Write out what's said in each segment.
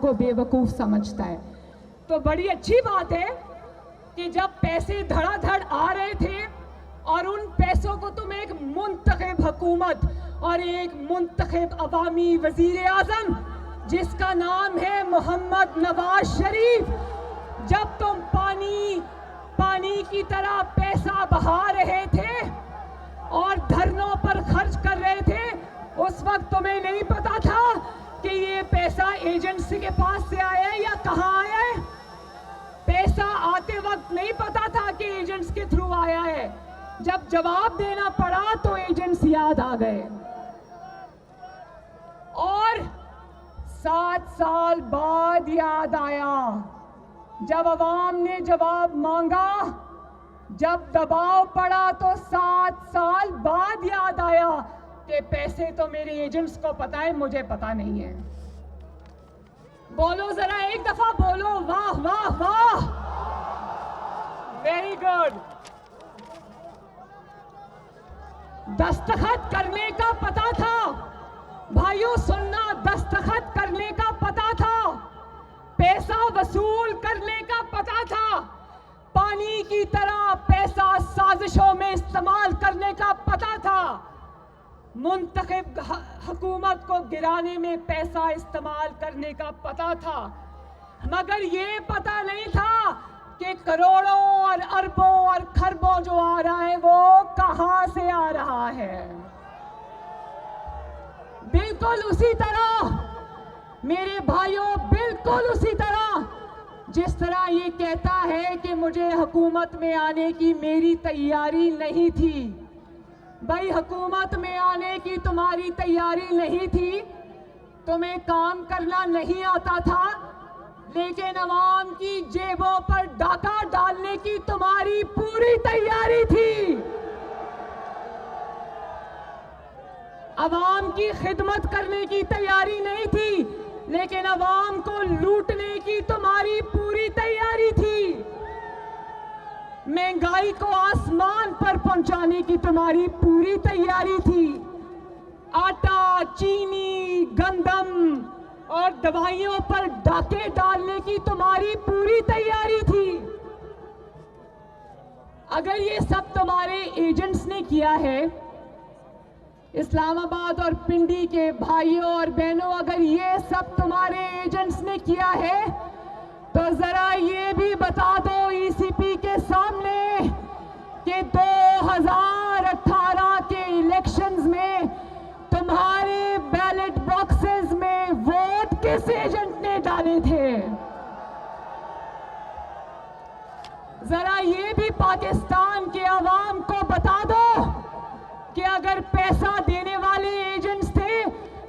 को बेवकूफ़ समझता है। तो बड़ी अच्छी बात है कि जब पैसे धड़ाधड़ आ रहे थे और उन पैसों को तुम एक मुंतखब हुकूमत और एक मुंतखब अवामी वजीर आज़म जिसका नाम है मोहम्मद नवाज शरीफ, जब तुम पानी की तरह पैसा बहा रहे थे और धरनों पर खर्च कर रहे थे, उस वक्त तुम्हें नहीं पता था कि ये पैसा एजेंट्स के पास से आया है या कहाँ आया है। पैसा आते वक्त नहीं पता था कि एजेंट्स के थ्रू आया है। जब जवाब देना पड़ा तो एजेंट्स याद आ गए और 7 साल बाद याद आया जब अवाम ने जवाब मांगा, जब दबाव पड़ा तो 7 साल बाद याद आया कि पैसे तो मेरे एजेंट्स को पता है, मुझे पता नहीं है। बोलो जरा एक दफा बोलो, वाह वाह वाह, वेरी गुड। दस्तखत करने का पता था भाइयों, सुनना, दस्तखत करने का पता था, पैसा वसूल करने का पता था, पानी की तरह पैसा साजिशों में इस्तेमाल करने का पता था, मुंतखब हुकूमत को गिराने में पैसा इस्तेमाल करने का पता था, मगर ये पता नहीं था कि करोड़ों और अरबों और खरबों जो आ रहा है वो कहां से आ रहा है। बिल्कुल उसी तरह मेरे भाइयों, बिल्कुल उसी तरह जिस तरह ये कहता है कि मुझे हुकूमत में आने की मेरी तैयारी नहीं थी। भाई, हुकूमत में आने की तुम्हारी तैयारी नहीं थी, तुम्हें काम करना नहीं आता था, लेकिन अवाम की जेबों पर डाका डालने की तुम्हारी पूरी तैयारी थी। अवाम की खिदमत करने की तैयारी नहीं थी, लेकिन अवाम को लूटने की तुम्हारी पूरी तैयारी थी। महंगाई को आसमान पर पहुंचाने की तुम्हारी पूरी तैयारी थी। आटा, चीनी, गंदम और दवाइयों पर डाके डालने की तुम्हारी पूरी तैयारी थी। अगर ये सब तुम्हारे एजेंट्स ने किया है, इस्लामाबाद और पिंडी के भाइयों और बहनों, अगर ये सब तुम्हारे एजेंट्स ने किया है तो जरा ये भी बता दो ईसीपी के सामने कि 2018 के इलेक्शंस में तुम्हारे बैलेट बॉक्सेस में वोट किस एजेंट ने डाले थे। जरा ये भी पाकिस्तान के अवाम को बता दो कि अगर पैसा देने वाले एजेंट्स थे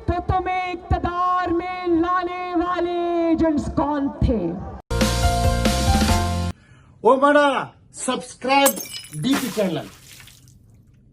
तो तुम्हें इक्तदार में लाने वाले एजेंट्स कौन थे। ओ मड़ा सब्सक्राइब डीपी चैनल।